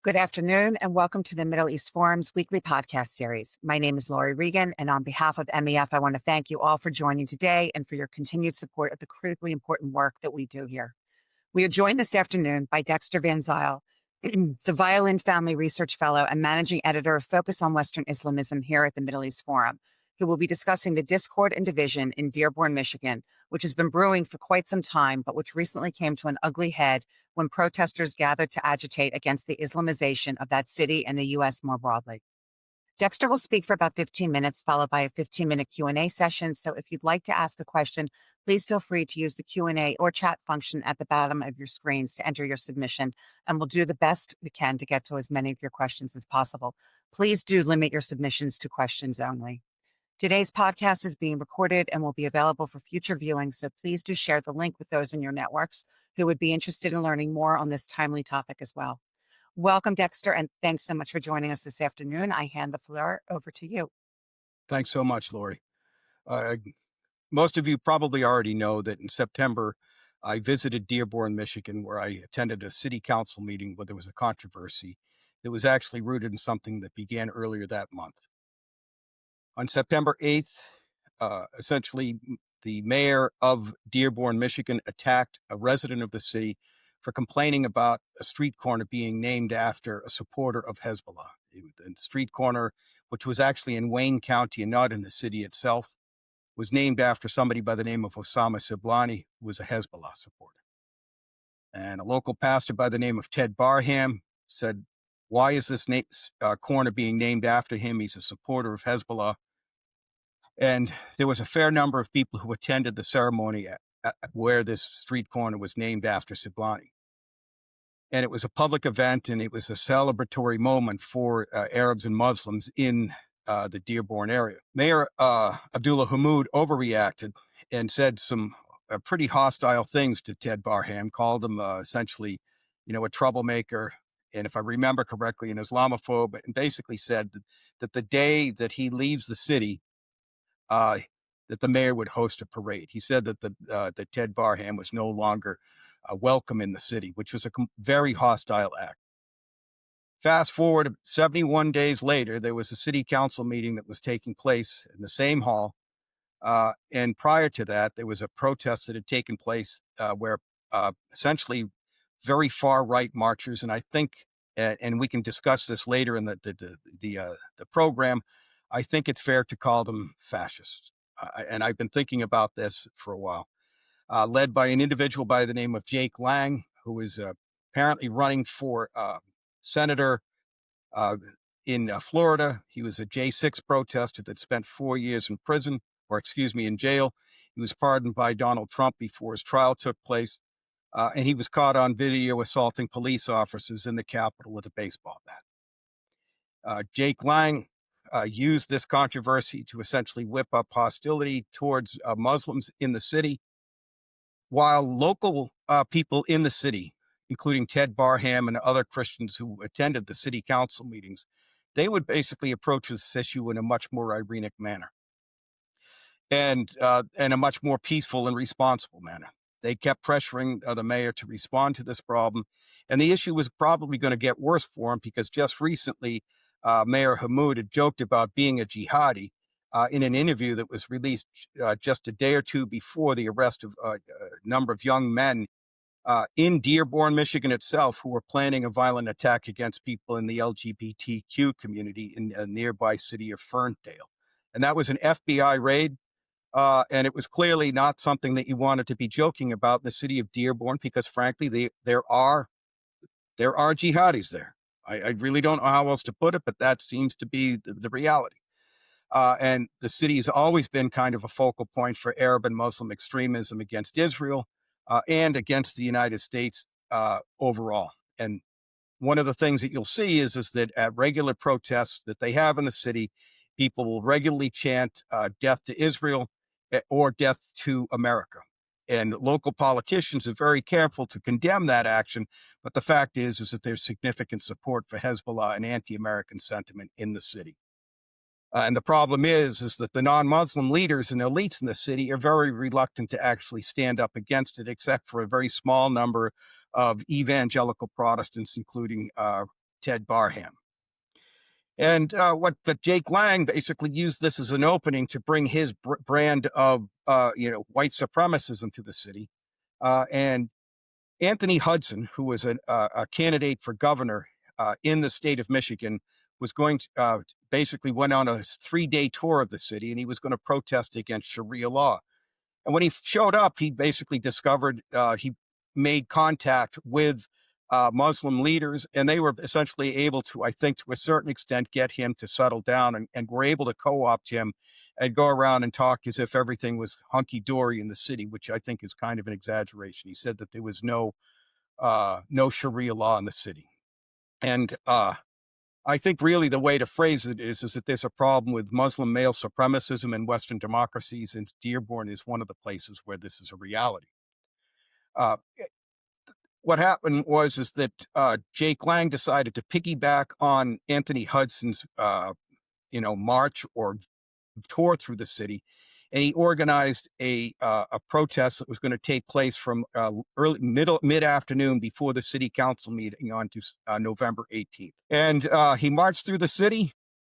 Good afternoon, and welcome to the Middle East Forum's weekly podcast series. My name is Lauri Regan, and on behalf of MEF, I want to thank you all for joining today and for your continued support of the critically important work that we do here. We are joined this afternoon by Dexter Van Zile, the Violin Family Research Fellow and Managing Editor of Focus on Western Islamism here at the Middle East Forum, who will be discussing the discord and division in Dearborn, Michigan, which has been brewing for quite some time, but which recently came to an ugly head when protesters gathered to agitate against the Islamization of that city and the U.S. more broadly. Dexter will speak for about 15 minutes, followed by a 15-minute Q&A session. So if you'd like to ask a question, please feel free to use the Q&A or chat function at the bottom of your screens to enter your submission, and we'll do the best we can to get to as many of your questions as possible. Please do limit your submissions to questions only. Today's podcast is being recorded and will be available for future viewing, so please do share the link with those in your networks who would be interested in learning more on this timely topic as well. Welcome, Dexter, and thanks so much for joining us this afternoon. I hand the floor over to you. Thanks so much, Lauri. Most of you probably already know that in September, I visited Dearborn, Michigan, where I attended a city council meeting where there was a controversy that was actually rooted in something that began earlier that month. On September 8th, essentially, the mayor of Dearborn, Michigan, attacked a resident of the city for complaining about a street corner being named after a supporter of Hezbollah. The street corner, which was actually in Wayne County and not in the city itself, was named after somebody by the name of Osama Siblani, who was a Hezbollah supporter. And a local pastor by the name of Ted Barham said, "Why is this corner being named after him? He's a supporter of Hezbollah." And there was a fair number of people who attended the ceremony where this street corner was named after Siblani. And it was a public event, and it was a celebratory moment for Arabs and Muslims in the Dearborn area. Mayor Abdullah Hammoud overreacted and said some pretty hostile things to Ted Barham, called him essentially, a troublemaker, and if I remember correctly, an Islamophobe, and basically said that the day that he leaves the city, that the mayor would host a parade. He said that that Ted Barham was no longer welcome in the city, which was a very hostile act. Fast forward 71 days later, there was a city council meeting that was taking place in the same hall. And prior to that, there was a protest that had taken place where essentially very far right marchers, and I think, and we can discuss this later in the program, I think it's fair to call them fascists. And I've been thinking about this for a while. Led by an individual by the name of Jake Lang, who is apparently running for senator in Florida. He was a J6 protester that spent 4 years in prison, in jail. He was pardoned by Donald Trump before his trial took place. And he was caught on video assaulting police officers in the Capitol with a baseball bat. Jake Lang used this controversy to essentially whip up hostility towards Muslims in the city, while local people in the city, including Ted Barham and other Christians who attended the city council meetings, they would basically approach this issue in a much more ironic manner and a much more peaceful and responsible manner. They kept pressuring the mayor to respond to this problem, and the issue was probably going to get worse for him because just recently, Mayor Hammoud had joked about being a jihadi in an interview that was released just a day or two before the arrest of a number of young men in Dearborn, Michigan itself, who were planning a violent attack against people in the LGBTQ community in a nearby city of Ferndale. And that was an FBI raid. And it was clearly not something that you wanted to be joking about in the city of Dearborn, because frankly, there are jihadis there. I really don't know how else to put it, but that seems to be the reality. And the city has always been kind of a focal point for Arab and Muslim extremism against Israel and against the United States overall. And one of the things that you'll see is that at regular protests that they have in the city, people will regularly chant death to Israel or death to America. And local politicians are very careful to condemn that action. But the fact is that there's significant support for Hezbollah and anti-American sentiment in the city. And the problem is that the non-Muslim leaders and elites in the city are very reluctant to actually stand up against it, except for a very small number of evangelical Protestants, including Ted Barham. And but Jake Lang basically used this as an opening to bring his brand of white supremacism to the city. And Anthony Hudson, who was a candidate for governor in the state of Michigan, was going to basically went on a 3-day tour of the city, and he was going to protest against Sharia law. And when he showed up, he basically discovered he made contact with Muslim leaders, and they were essentially able to, I think, to a certain extent, get him to settle down, and were able to co-opt him and go around and talk as if everything was hunky-dory in the city, which I think is kind of an exaggeration. He said that there was no Sharia law in the city. And I think really the way to phrase it is that there's a problem with Muslim male supremacism in Western democracies, and Dearborn is one of the places where this is a reality. What happened was that Jake Lang decided to piggyback on Anthony Hudson's march or tour through the city, and he organized a protest that was going to take place from mid afternoon before the city council meeting on to November 18th. And he marched through the city,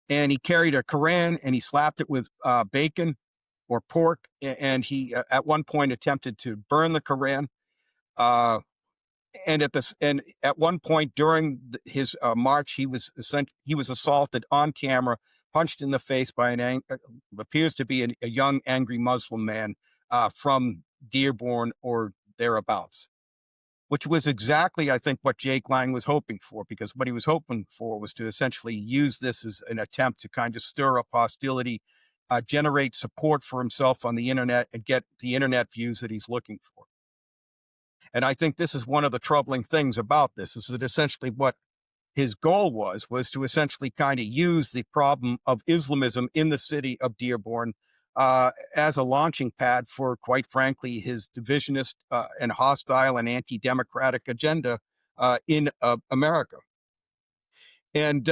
and he carried a Koran, and he slapped it with bacon or pork, and he at one point attempted to burn the Koran. And at one point during his march, he was assaulted on camera, punched in the face by appears to be a young, angry Muslim man from Dearborn or thereabouts, which was exactly, I think, what Jake Lang was hoping for, because what he was hoping for was to essentially use this as an attempt to kind of stir up hostility, generate support for himself on the internet, and get the internet views that he's looking for. And I think this is one of the troubling things about this, is that essentially what his goal was to essentially kind of use the problem of Islamism in the city of Dearborn as a launching pad for, quite frankly, his divisionist and hostile and anti-democratic agenda in America. And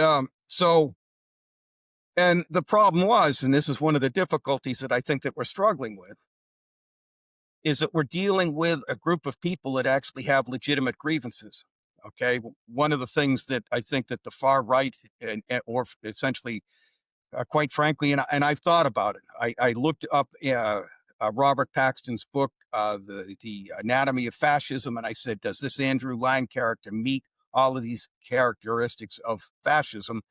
and the problem was, and this is one of the difficulties that I think that we're struggling with, is that we're dealing with a group of people that actually have legitimate grievances. Okay, one of the things that I think that the far right or essentially, quite frankly, and I've thought about it. I looked up Robert Paxton's book, the Anatomy of Fascism, and I said, does this Andrew Lang character meet all of these characteristics of fascism?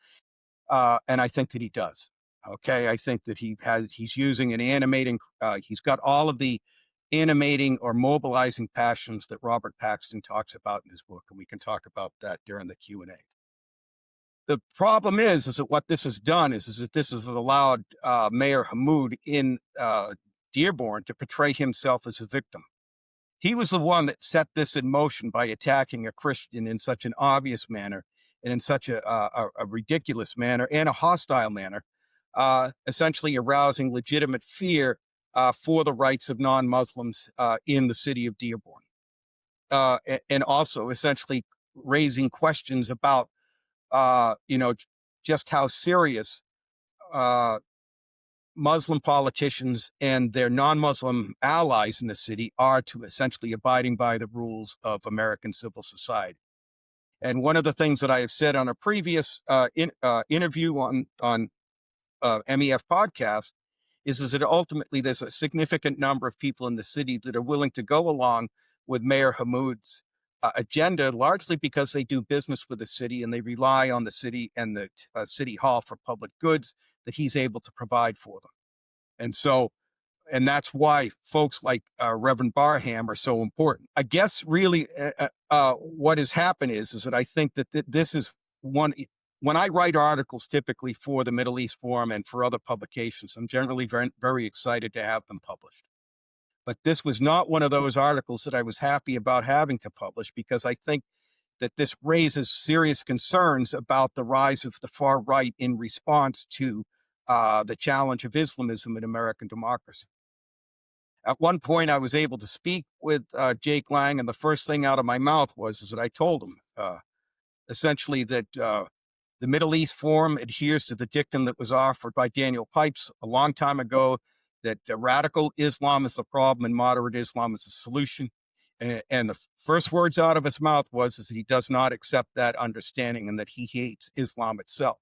And I think that he does. Okay, I think that he's using an animating. He's got all of the animating or mobilizing passions that Robert Paxton talks about in his book, and we can talk about that during the Q&A. The problem is that what this has done is that this has allowed Mayor Hammoud in Dearborn to portray himself as a victim. He was the one that set this in motion by attacking a Christian in such an obvious manner and in such a ridiculous manner and a hostile manner, essentially arousing legitimate fear for the rights of non-Muslims in the city of Dearborn, and also essentially raising questions about, just how serious Muslim politicians and their non-Muslim allies in the city are to essentially abiding by the rules of American civil society. And one of the things that I have said on a previous interview on MEF podcast is that ultimately there's a significant number of people in the city that are willing to go along with Mayor Hammoud's agenda, largely because they do business with the city and they rely on the city and the city hall for public goods that he's able to provide for them. And that's why folks like Reverend Barham are so important. I guess really what has happened is that I think that this is one. When I write articles, typically for the Middle East Forum and for other publications, I'm generally very, very excited to have them published. But this was not one of those articles that I was happy about having to publish, because I think that this raises serious concerns about the rise of the far right in response to the challenge of Islamism in American democracy. At one point, I was able to speak with Jake Lang, and the first thing out of my mouth was that I told him essentially that the Middle East Forum adheres to the dictum that was offered by Daniel Pipes a long time ago, that radical Islam is the problem and moderate Islam is the solution. And the first words out of his mouth was is that he does not accept that understanding and that he hates Islam itself.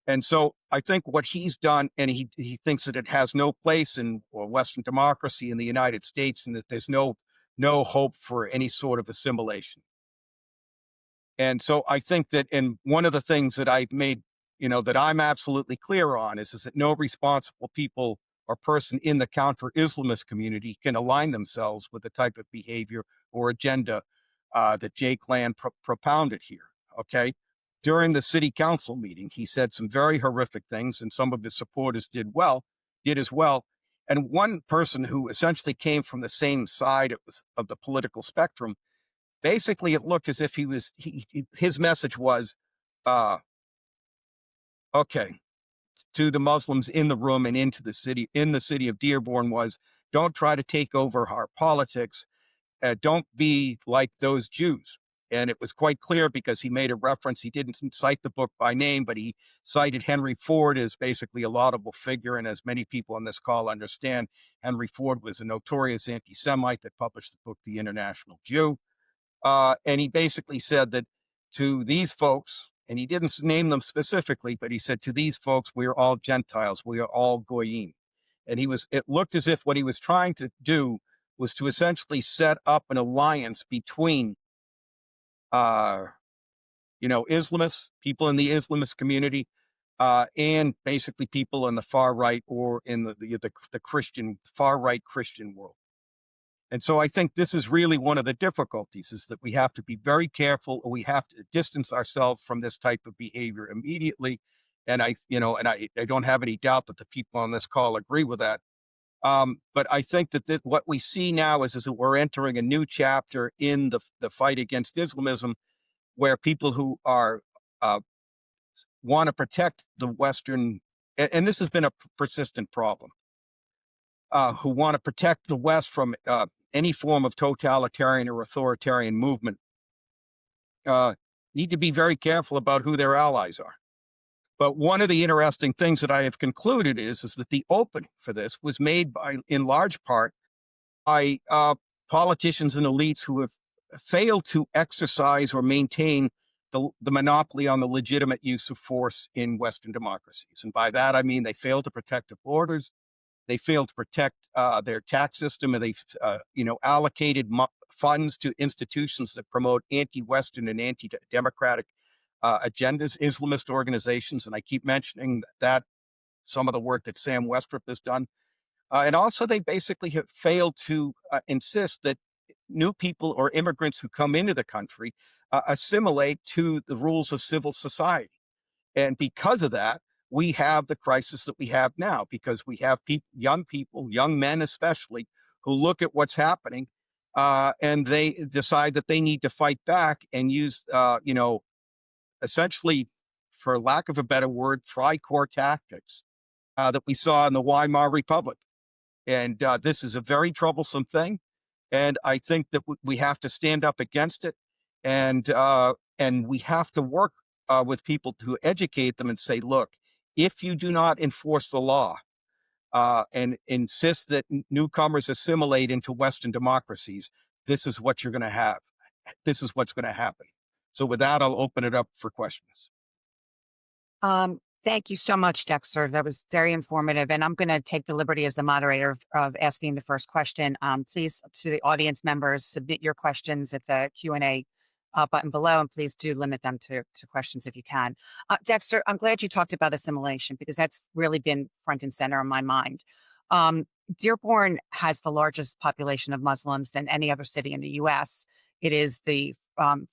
And so I think what he's done, and he thinks that it has no place in Western democracy in the United States, and that there's no hope for any sort of assimilation. And so I think that, and one of the things that I've made, that I'm absolutely clear on is that no responsible people or person in the counter-Islamist community can align themselves with the type of behavior or agenda that Jake Land propounded here. Okay. During the city council meeting, he said some very horrific things, and some of his supporters did as well. And one person who essentially came from the same side of the political spectrum, basically it looked as if his message was, okay, to the Muslims in the room and in the city of Dearborn, was, don't try to take over our politics. Don't be like those Jews. And it was quite clear because he made a reference. He didn't cite the book by name, but he cited Henry Ford as basically a laudable figure. And as many people on this call understand, Henry Ford was a notorious anti-Semite that published the book, The International Jew. And he basically said that to these folks, and he didn't name them specifically, but he said, to these folks, we are all Gentiles. We are all Goyim. And it looked as if what he was trying to do was to essentially set up an alliance between, Islamists, people in the Islamist community, and basically people in the far right or in the Christian, far right Christian world. And so I think this is really one of the difficulties, is that we have to be very careful, or we have to distance ourselves from this type of behavior immediately. And I don't have any doubt that the people on this call agree with that. But I think that what we see now is that we're entering a new chapter in the fight against Islamism, where people who are want to protect the Western, and this has been a persistent problem, who want to protect the West from any form of totalitarian or authoritarian movement, need to be very careful about who their allies are. But one of the interesting things that I have concluded is that the opening for this was made in large part by politicians and elites who have failed to exercise or maintain the monopoly on the legitimate use of force in Western democracies. And by that, I mean they failed to protect the borders. They failed to protect their tax system, and they've allocated funds to institutions that promote anti-Western and anti-democratic agendas, Islamist organizations. And I keep mentioning that some of the work that Sam Westrop has done. And also they basically have failed to insist that new people or immigrants who come into the country assimilate to the rules of civil society. And because of that, we have the crisis that we have now, because we have young people, young men especially, who look at what's happening and they decide that they need to fight back and use, essentially, for lack of a better word, Freikorps tactics that we saw in the Weimar Republic. And this is a very troublesome thing. And I think that we have to stand up against it. And we have to work with people to educate them and say, look, if you do not enforce the law and insist that newcomers assimilate into Western democracies, this is what you're going to have. This is what's going to happen. So with that, I'll open it up for questions. Thank you so much, Dexter. That was very informative. And I'm going to take the liberty as the moderator of asking the first question. Please, to the audience members, submit your questions at the Q&A button below, and please do limit them to questions if you can. Dexter, I'm glad you talked about assimilation, because that's really been front and center in my mind. Dearborn has the largest population of Muslims than any other city in the U.S. It is the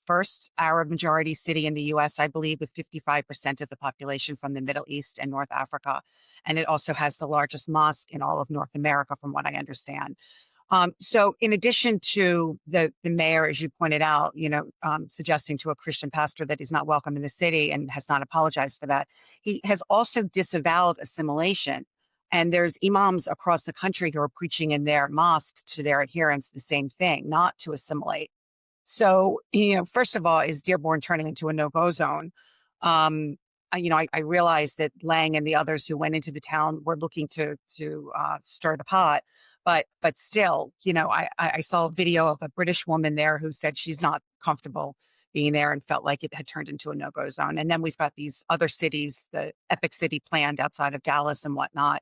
first Arab majority city in the U.S., I believe, with 55% of the population from the Middle East and North Africa. And it also has the largest mosque in all of North America, from what I understand. So in addition to the mayor, as you pointed out, suggesting to a Christian pastor that he's not welcome in the city and has not apologized for that, he has also disavowed assimilation. And there's imams across the country who are preaching in their mosques to their adherents the same thing, not to assimilate. So, first of all, is Dearborn turning into a no-go zone? I realized that Lang and the others who went into the town were looking to stir the pot, but still, I saw a video of a British woman there who said she's not comfortable being there and felt like it had turned into a no-go zone. And then we've got these other cities, the Epic City planned outside of Dallas and whatnot,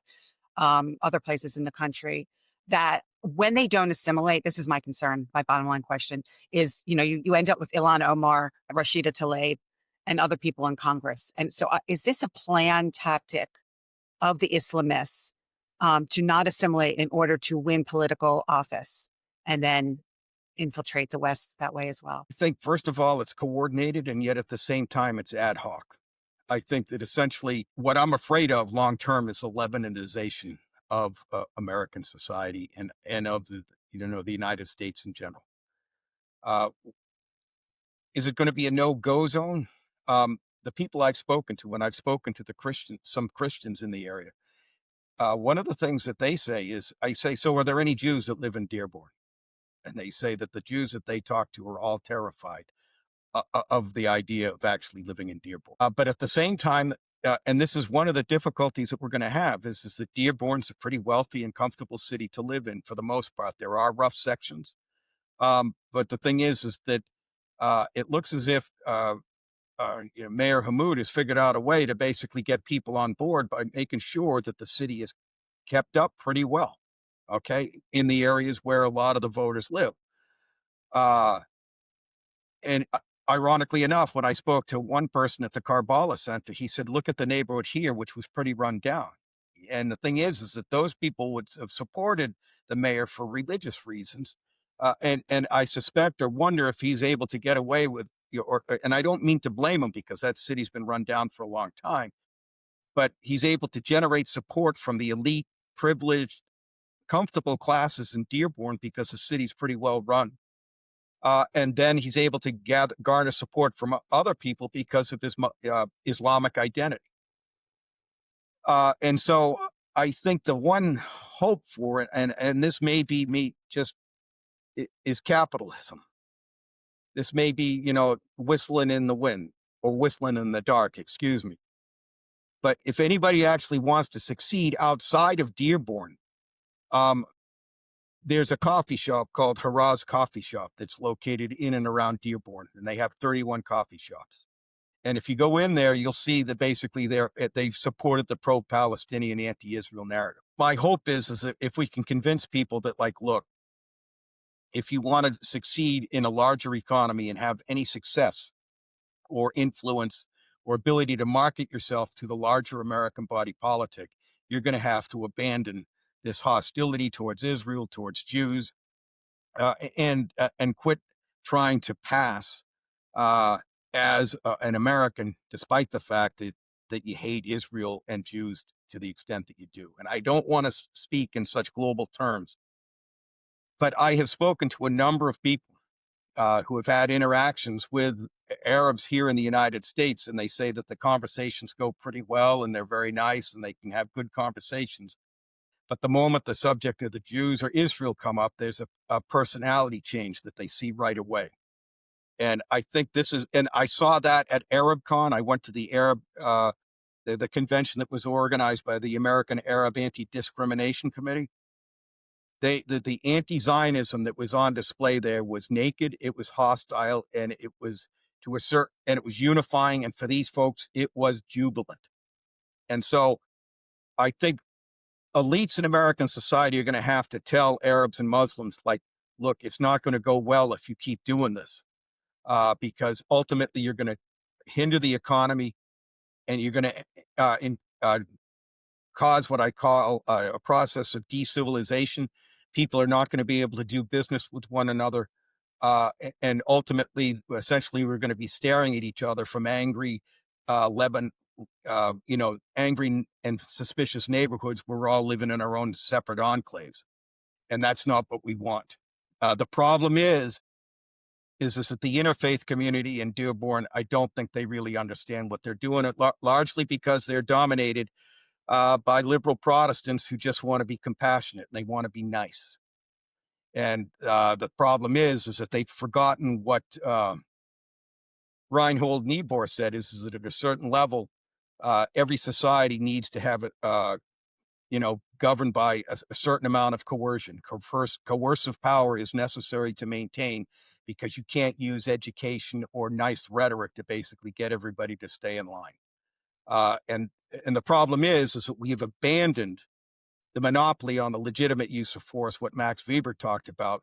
other places in the country that when they don't assimilate, this is my concern. My bottom line question is, you end up with Ilhan Omar, Rashida Tlaib, and other people in Congress. And so, is this a planned tactic of the Islamists to not assimilate in order to win political office and then infiltrate the West that way as well? I think, first of all, it's coordinated, and yet at the same time, it's ad hoc. I think that essentially what I'm afraid of long term is the Lebanonization of American society and of the United States in general. Uh, is it going to be a no-go zone? The people I've spoken to, when I've spoken to some Christians in the area, one of the things that they say is, I say, so are there any Jews that live in Dearborn? And they say that the Jews that they talk to are all terrified of the idea of actually living in Dearborn. But at the same time, and this is one of the difficulties that we're going to have, is that Dearborn's a pretty wealthy and comfortable city to live in for the most part. There are rough sections, but the thing is that it looks as if Mayor Hammoud has figured out a way to basically get people on board by making sure that the city is kept up pretty well, okay, in the areas where a lot of the voters live. Uh, and ironically enough, when I spoke to one person at the Karbala Center, he said, look at the neighborhood here, which was pretty run down. And the thing is that those people would have supported the mayor for religious reasons. And I suspect or wonder if he's able to get away with, and I don't mean to blame him because that city's been run down for a long time, but he's able to generate support from the elite, privileged, comfortable classes in Dearborn because the city's pretty well run. And then he's able to garner support from other people because of his Islamic identity. And so I think the one hope for it, and this may be me just, is capitalism. This may be, whistling in the wind or whistling in the dark, excuse me. But if anybody actually wants to succeed outside of Dearborn, um, there's a coffee shop called Haraz Coffee Shop that's located in and around Dearborn, and they have 31 coffee shops. And if you go in there, you'll see that basically they've supported the pro-Palestinian, anti-Israel narrative. My hope is that if we can convince people that, like, look, if you want to succeed in a larger economy and have any success or influence or ability to market yourself to the larger American body politic, you're going to have to abandon this hostility towards Israel, towards Jews, and quit trying to pass as an American, despite the fact that you hate Israel and Jews to the extent that you do. And I don't want to speak in such global terms, but I have spoken to a number of people who have had interactions with Arabs here in the United States, and they say that the conversations go pretty well and they're very nice and they can have good conversations. But the moment the subject of the Jews or Israel come up, there's a personality change that they see right away. And I think and I saw that at ArabCon. I went to the the convention that was organized by the American Arab Anti-Discrimination Committee. The anti-Zionism that was on display there was naked, it was hostile, and it was and it was unifying. And for these folks, it was jubilant. And so I think elites in American society are going to have to tell Arabs and Muslims, like, look, it's not going to go well if you keep doing this, because ultimately you're going to hinder the economy and you're going to cause what I call a process of decivilizations. People are not going to be able to do business with one another. And ultimately, essentially, we're going to be staring at each other from angry angry and suspicious neighborhoods where we're all living in our own separate enclaves. And that's not what we want. The problem is that the interfaith community in Dearborn, I don't think they really understand what they're doing, largely because they're dominated by liberal Protestants who just want to be compassionate and they want to be nice. And the problem is that they've forgotten what Reinhold Niebuhr said, is that at a certain level, Every society needs to have it, governed by a certain amount of coercion. Coercive power is necessary to maintain because you can't use education or nice rhetoric to basically get everybody to stay in line. And the problem is that we have abandoned the monopoly on the legitimate use of force, what Max Weber talked about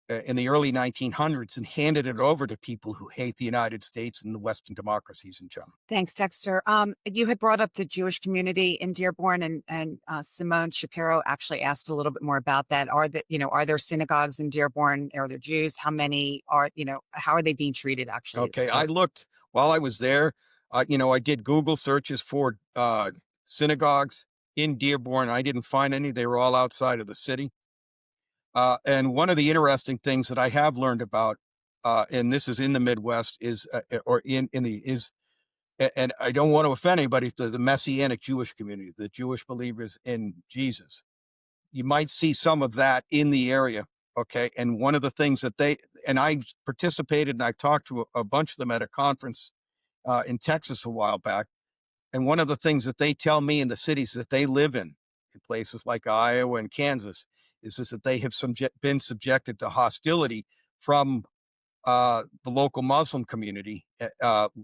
in the early 1900s, and handed it over to people who hate the United States and the Western democracies in general. Thanks, Dexter. You had brought up the Jewish community in Dearborn, and Simone Shapiro actually asked a little bit more about that. Are there synagogues in Dearborn? Are there Jews? How many are, how are they being treated actually? Okay, I looked while I was there. I did Google searches for synagogues in Dearborn. I didn't find any. They were all outside of the city. And one of the interesting things that I have learned about, and this is in the Midwest, is or in the is, and I don't want to offend anybody, the Messianic Jewish community, the Jewish believers in Jesus. You might see some of that in the area. Okay, and one of the things that and I participated, and I talked to a bunch of them at a conference in Texas a while back. And one of the things that they tell me in the cities that they live in places like Iowa and Kansas, is that they have been subjected to hostility from the local Muslim community,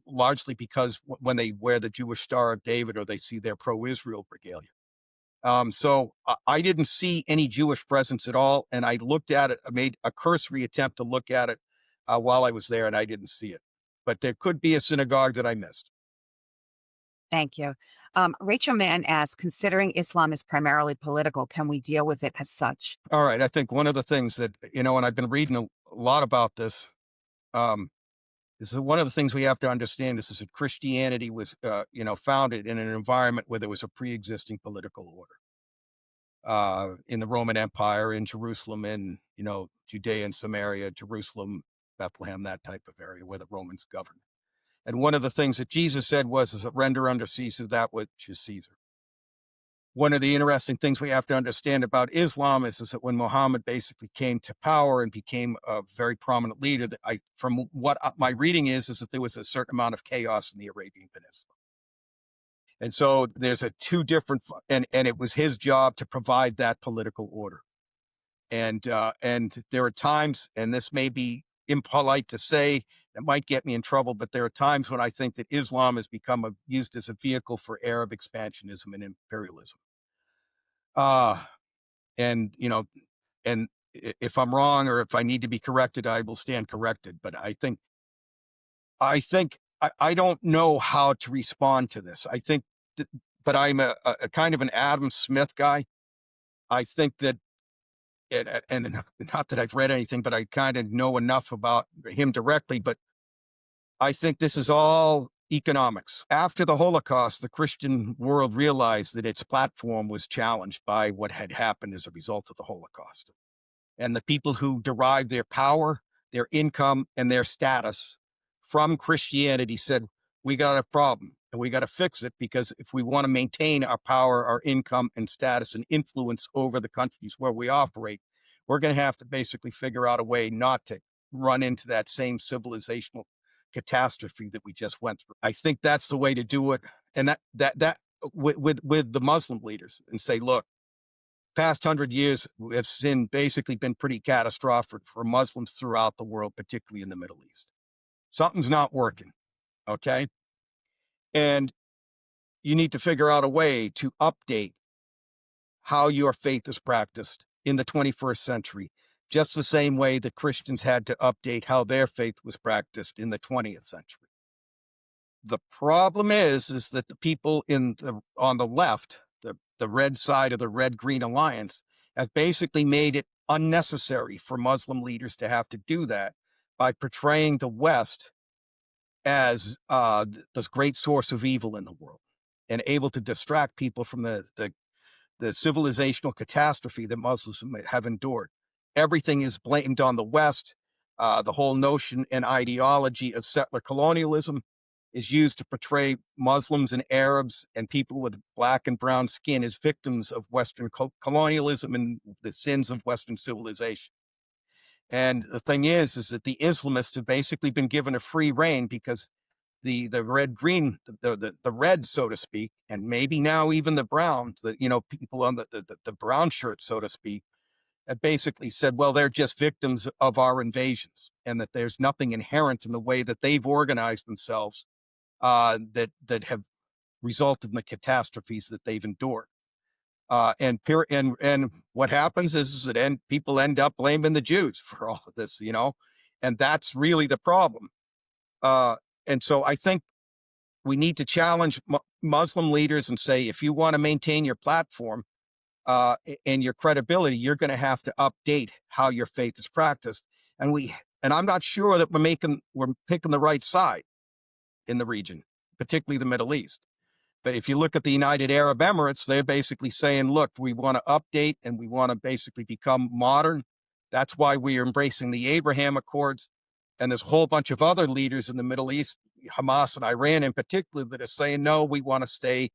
largely because when they wear the Jewish Star of David or they see their pro-Israel regalia. So I didn't see any Jewish presence at all, and I looked at it. I made a cursory attempt to look at it while I was there, and I didn't see it. But there could be a synagogue that I missed. Thank you. Rachel Mann asks, considering Islam is primarily political, can we deal with it as such? All right. I think one of the things that, and I've been reading a lot about this, is that one of the things we have to understand is that Christianity was, founded in an environment where there was a pre-existing political order. In the Roman Empire, in Jerusalem, in, Judea and Samaria, Jerusalem, Bethlehem, that type of area where the Romans governed. And one of the things that Jesus said is that render unto Caesar that which is Caesar. One of the interesting things we have to understand about Islam is that when Muhammad basically came to power and became a very prominent leader, from what my reading is that there was a certain amount of chaos in the Arabian Peninsula. And so there's two different, and it was his job to provide that political order. And there are times, and this may be impolite to say, it might get me in trouble, but there are times when I think that Islam has become used as a vehicle for Arab expansionism and imperialism. And if I'm wrong or if I need to be corrected, I will stand corrected. But I don't know how to respond to this. But I'm a kind of an Adam Smith guy. I think that, and not that I've read anything, but I kind of know enough about him directly. But I think this is all economics. After the Holocaust, the Christian world realized that its platform was challenged by what had happened as a result of the Holocaust. And the people who derived their power, their income, and their status from Christianity said, we got a problem and we got to fix it, because if we want to maintain our power, our income and status and influence over the countries where we operate, we're going to have to basically figure out a way not to run into that same civilizational catastrophe that we just went through. I think that's the way to do it. And that with the Muslim leaders, and say, look, past 100 years have basically been pretty catastrophic for Muslims throughout the world, particularly in the Middle East. Something's not working. Okay. And you need to figure out a way to update how your faith is practiced in the 21st century, just the same way that Christians had to update how their faith was practiced in the 20th century. The problem is that the people on the left, the red side of the red-green alliance, have basically made it unnecessary for Muslim leaders to have to do that by portraying the West as this great source of evil in the world, and able to distract people from the civilizational catastrophe that Muslims have endured. Everything is blamed on the West. The whole notion and ideology of settler colonialism is used to portray Muslims and Arabs and people with black and brown skin as victims of Western colonialism and the sins of Western civilization. And the thing is that the Islamists have basically been given a free rein, because the red green, the red, so to speak, and maybe now even the brown, people on the brown shirt, so to speak, that basically said, well, they're just victims of our invasions, and that there's nothing inherent in the way that they've organized themselves that have resulted in the catastrophes that they've endured. And what happens is that people end up blaming the Jews for all of this, and that's really the problem. Uh, and so I think we need to challenge Muslim leaders and say, if you want to maintain your platform and your credibility, you're going to have to update how your faith is practiced. And I'm not sure that we're picking the right side in the region, particularly the Middle East. But if you look at the United Arab Emirates, they're basically saying, look, we want to update and we want to basically become modern. That's why we are embracing the Abraham Accords. And there's a whole bunch of other leaders in the Middle East, Hamas and Iran in particular, that are saying, no, we want to stay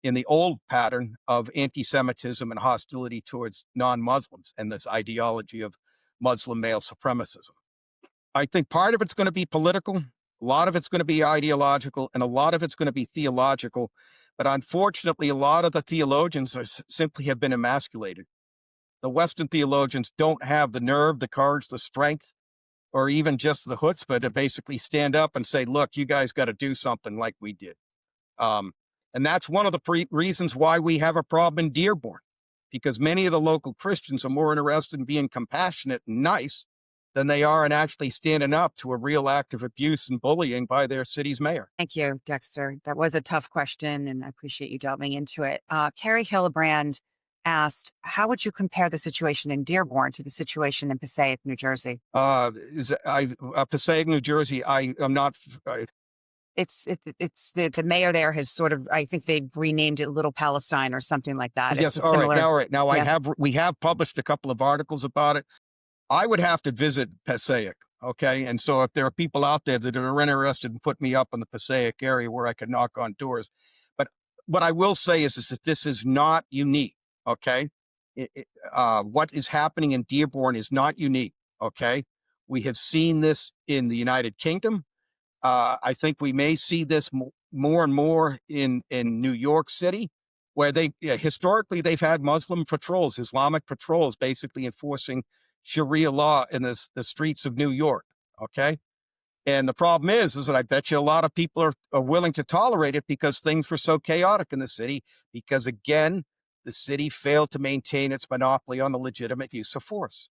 in the old pattern of anti-Semitism and hostility towards non-Muslims and this ideology of Muslim male supremacism. I think part of it's going to be political. A lot of it's going to be ideological, and a lot of it's going to be theological. But unfortunately, a lot of the theologians simply have been emasculated. The Western theologians don't have the nerve, the courage, the strength, or even just the chutzpah to basically stand up and say, look, you guys got to do something like we did. And that's one of the reasons why we have a problem in Dearborn, because many of the local Christians are more interested in being compassionate and nice than they are in actually standing up to a real act of abuse and bullying by their city's mayor. Thank you, Dexter. That was a tough question, and I appreciate you delving into it. Carrie Hillebrand asked, how would you compare the situation in Dearborn to the situation in Passaic, New Jersey? Passaic, New Jersey, I'm not. It's the mayor there has sort of, I think they've renamed it Little Palestine or something like that. Yes, it's a similar, all right. Now yeah. we have published a couple of articles about it. I would have to visit Passaic, okay? And so if there are people out there that are interested in putting me up in the Passaic area where I could knock on doors. But what I will say is that this is not unique, okay? What is happening in Dearborn is not unique, okay? We have seen this in the United Kingdom. I think we may see this more and more in New York City, where historically they've had Muslim patrols, Islamic patrols, basically enforcing Sharia law in the streets of New York. Okay. And the problem is that I bet you a lot of people are willing to tolerate it because things were so chaotic in the city, because again, the city failed to maintain its monopoly on the legitimate use of force.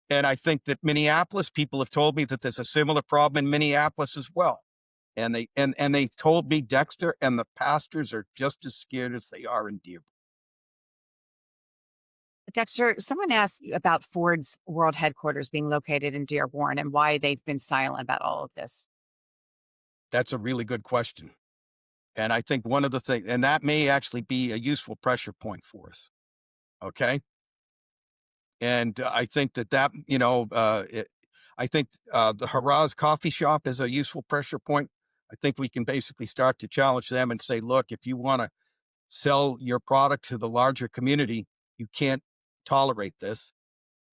And I think that Minneapolis, people have told me that there's a similar problem in Minneapolis as well. And they told me Dexter and the pastors are just as scared as they are in Dearborn. Dexter, someone asked about Ford's world headquarters being located in Dearborn and why they've been silent about all of this. That's a really good question. And I think one of the things, and that may actually be a useful pressure point for us. Okay. And I think I think the Haraz coffee shop is a useful pressure point. I think we can basically start to challenge them and say, look, if you want to sell your product to the larger community, you can't tolerate this.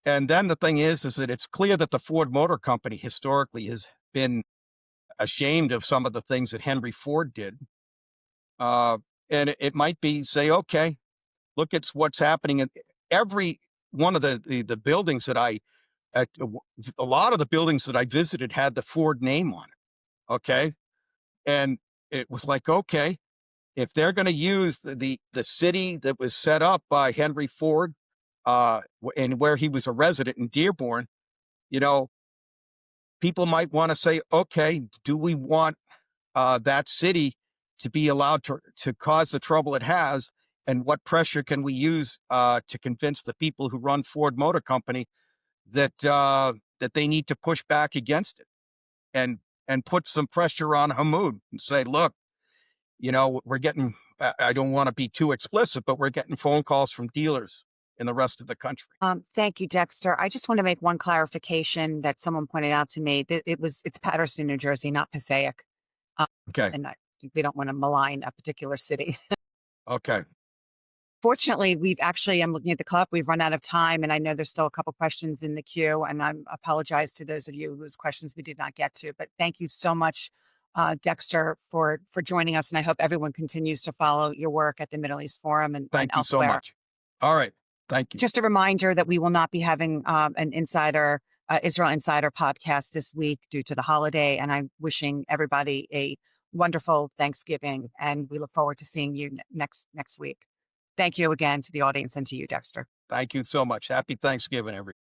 And then the thing is that it's clear that the Ford Motor Company historically has been ashamed of some of the things that Henry Ford did. And it might be say, okay, look at what's happening in every one of the buildings that a lot of the buildings that I visited had the Ford name on it. Okay. And it was like, okay, if they're going to use the city that was set up by Henry Ford, and where he was a resident in Dearborn, people might want to say, okay, do we want that city to be allowed to cause the trouble it has? And what pressure can we use to convince the people who run Ford Motor Company that they need to push back against it and put some pressure on Hammoud and say, look, we're getting, I don't want to be too explicit, but we're getting phone calls from dealers in the rest of the country. Thank you, Dexter. I just want to make one clarification that someone pointed out to me that it's Paterson, New Jersey, not Passaic. Okay. And we don't want to malign a particular city. Okay. Fortunately, I'm looking at the clock, we've run out of time, and I know there's still a couple questions in the queue, and I apologize to those of you whose questions we did not get to, but thank you so much Dexter, for joining us. And I hope everyone continues to follow your work at the Middle East Forum and Thank you so elsewhere. much. All right. Thank you. Just a reminder that we will not be having an Israel Insider podcast this week due to the holiday. And I'm wishing everybody a wonderful Thanksgiving. And we look forward to seeing you next week. Thank you again to the audience and to you, Dexter. Thank you so much. Happy Thanksgiving, everyone.